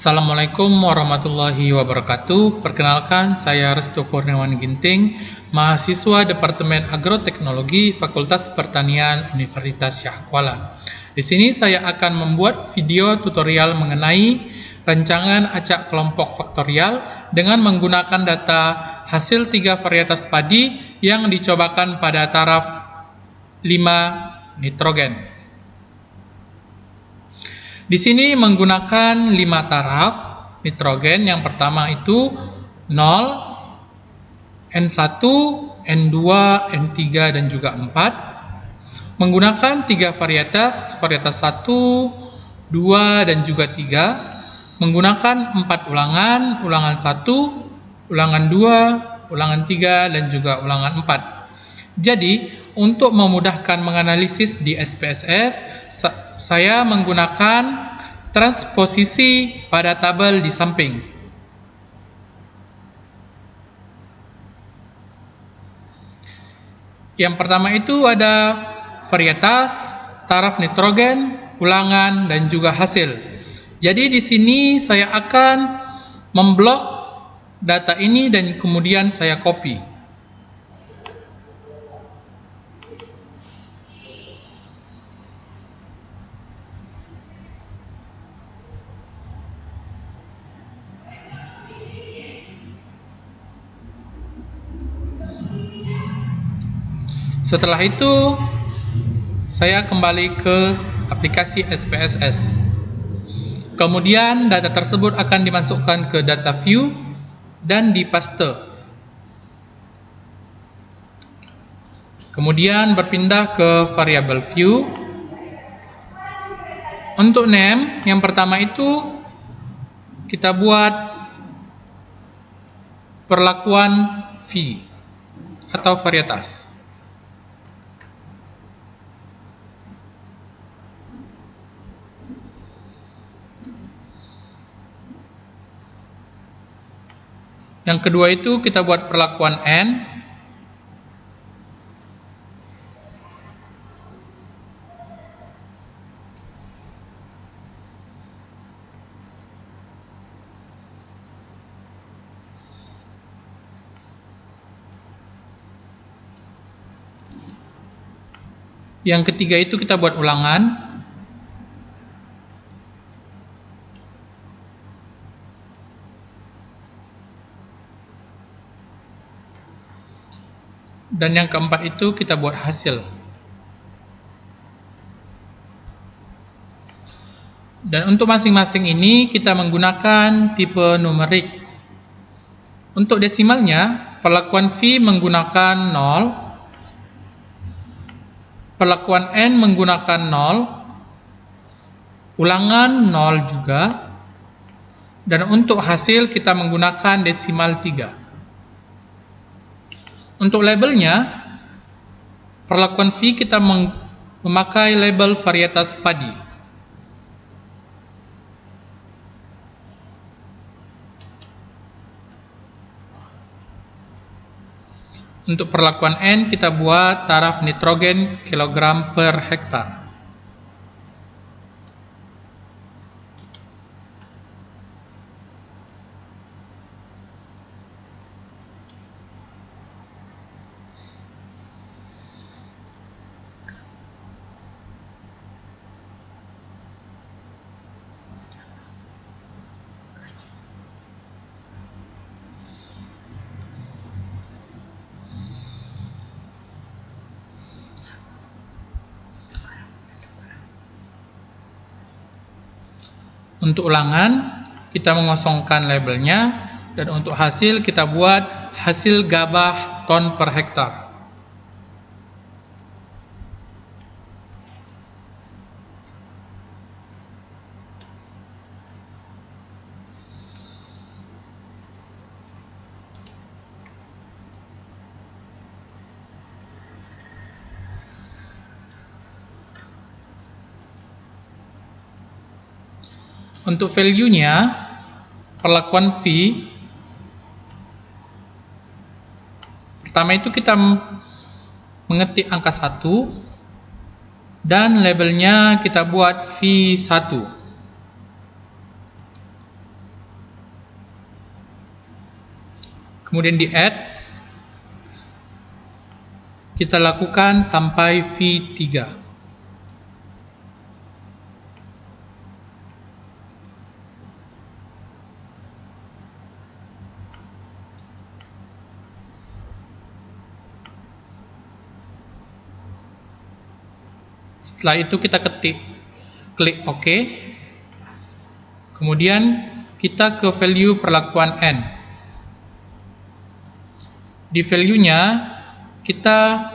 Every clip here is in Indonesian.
Assalamualaikum warahmatullahi wabarakatuh. Perkenalkan, saya Restu Kurniawan Ginting, mahasiswa Departemen Agroteknologi Fakultas Pertanian Universitas Syah Kuala. Di sini saya akan membuat video tutorial mengenai rancangan acak kelompok faktorial dengan menggunakan data hasil 3 varietas padi yang dicobakan pada taraf 5 nitrogen. Di sini menggunakan 5 taraf nitrogen. Yang pertama itu 0, N1, N2, N3, dan juga 4. Menggunakan 3 varietas 1, 2, dan juga 3. Menggunakan 4 ulangan, ulangan 1, ulangan 2, ulangan 3, dan juga ulangan 4. Jadi, untuk memudahkan menganalisis di SPSS, saya menggunakan transposisi pada tabel di samping. Yang pertama itu ada varietas, taraf nitrogen, ulangan, dan juga hasil. Jadi di sini saya akan memblok data ini dan kemudian saya copy. Setelah itu, saya kembali ke aplikasi SPSS. Kemudian, data tersebut akan dimasukkan ke data view dan dipaste. Kemudian, berpindah ke variable view. Untuk name, yang pertama itu kita buat perlakuan V atau varietas. Yang kedua itu kita buat perlakuan N. Yang ketiga itu kita buat ulangan. Dan yang keempat itu kita buat hasil. Dan untuk masing-masing ini kita menggunakan tipe numerik. Untuk desimalnya, perlakuan V menggunakan 0, perlakuan N menggunakan 0, ulangan 0 juga, dan untuk hasil kita menggunakan desimal 3. Untuk labelnya, perlakuan V kita memakai label varietas padi. Untuk perlakuan N kita buat taraf nitrogen kilogram per hektar. Untuk ulangan, kita mengosongkan labelnya, dan untuk hasil kita buat hasil gabah ton per hektar. Untuk value-nya, perlakuan V, pertama itu kita mengetik angka 1, dan labelnya kita buat V1. kemudian di add, kita lakukan sampai V3. Setelah itu kita klik OK. Kemudian kita ke value perlakuan N. Di value-nya kita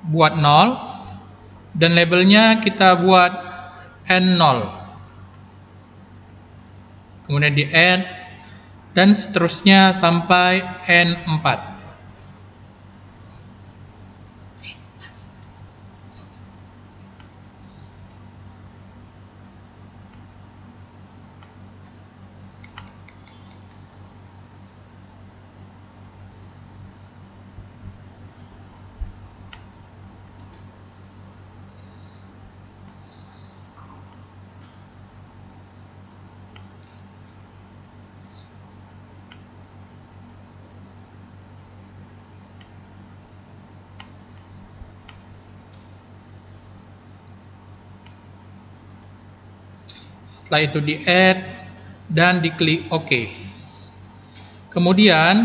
buat 0 dan labelnya kita buat N0. Kemudian di add dan seterusnya sampai N4. Setelah itu di add dan diklik OK. Kemudian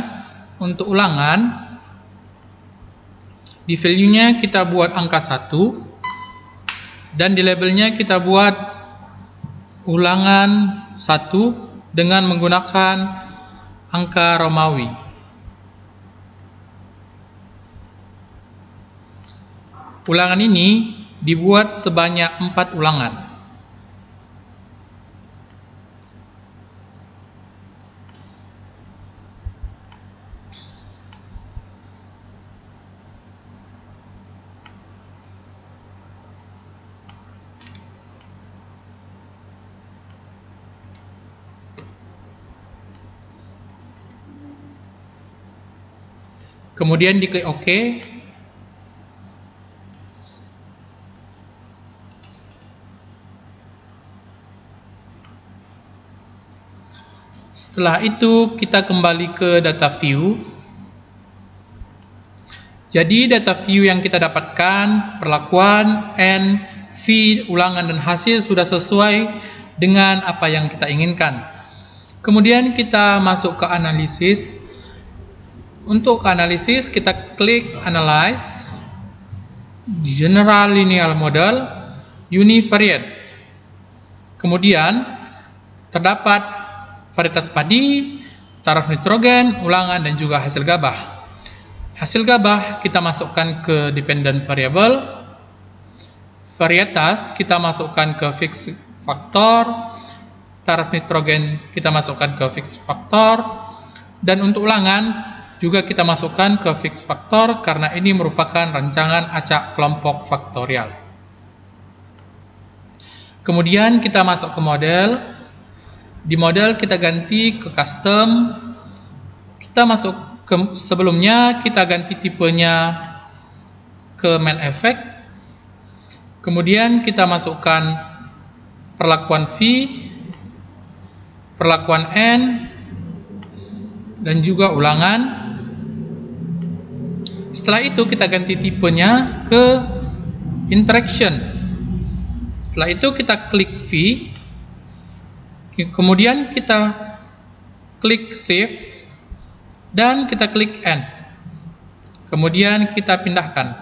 untuk ulangan, di value-nya kita buat angka 1 dan di labelnya kita buat ulangan 1 dengan menggunakan angka Romawi. Ulangan ini dibuat sebanyak 4 ulangan. Kemudian diklik OK. Setelah itu kita kembali ke data view. Jadi data view yang kita dapatkan, perlakuan, N, V, ulangan dan hasil sudah sesuai dengan apa yang kita inginkan. Kemudian kita masuk ke analisis. Untuk analisis kita klik Analyze, General Linear Model, Univariate. Kemudian terdapat varietas padi, taraf nitrogen, ulangan dan juga hasil gabah. Hasil gabah kita masukkan ke dependent variable. Varietas kita masukkan ke fixed factor. Taraf nitrogen kita masukkan ke fixed factor. Dan untuk ulangan juga kita masukkan ke fixed factor karena ini merupakan rancangan acak kelompok faktorial. Kemudian kita masuk ke model. Di model kita ganti ke custom. Kita masuk ke sebelumnya kita ganti tipenya ke main effect. Kemudian kita masukkan perlakuan V, perlakuan N, dan juga ulangan. Setelah itu kita ganti tipenya ke interaction. Setelah itu kita klik V. Kemudian kita klik save dan kita klik N. Kemudian kita pindahkan.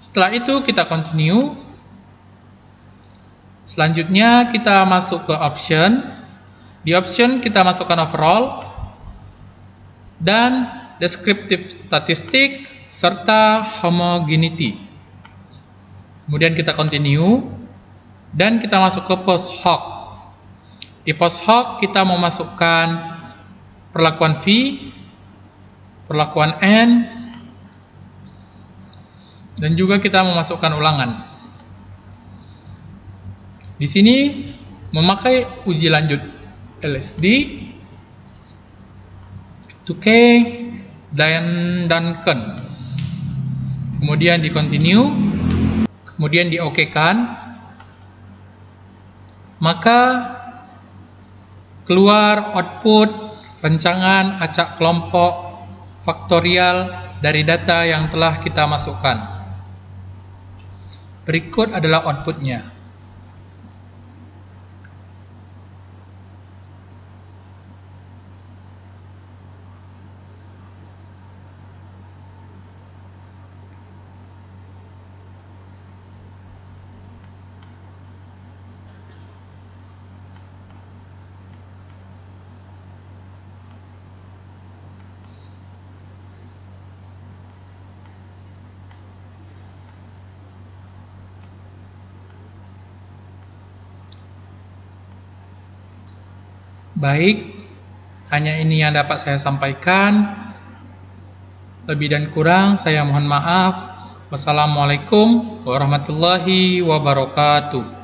Setelah itu kita continue. Selanjutnya kita masuk ke option. Di option kita masukkan overall dan descriptive statistik serta homogeneity. Kemudian kita continue dan kita masuk ke post hoc. Di post hoc kita memasukkan perlakuan V, perlakuan N, dan juga kita memasukkan ulangan. Di sini memakai uji lanjut LSD, 2K, dan Duncan. Kemudian di continue, kemudian di OK-kan, maka keluar output Rencangan acak kelompok faktorial dari data yang telah kita masukkan. Berikut adalah outputnya. Baik, hanya ini yang dapat saya sampaikan. Lebih dan kurang saya mohon maaf. Wassalamualaikum warahmatullahi wabarakatuh.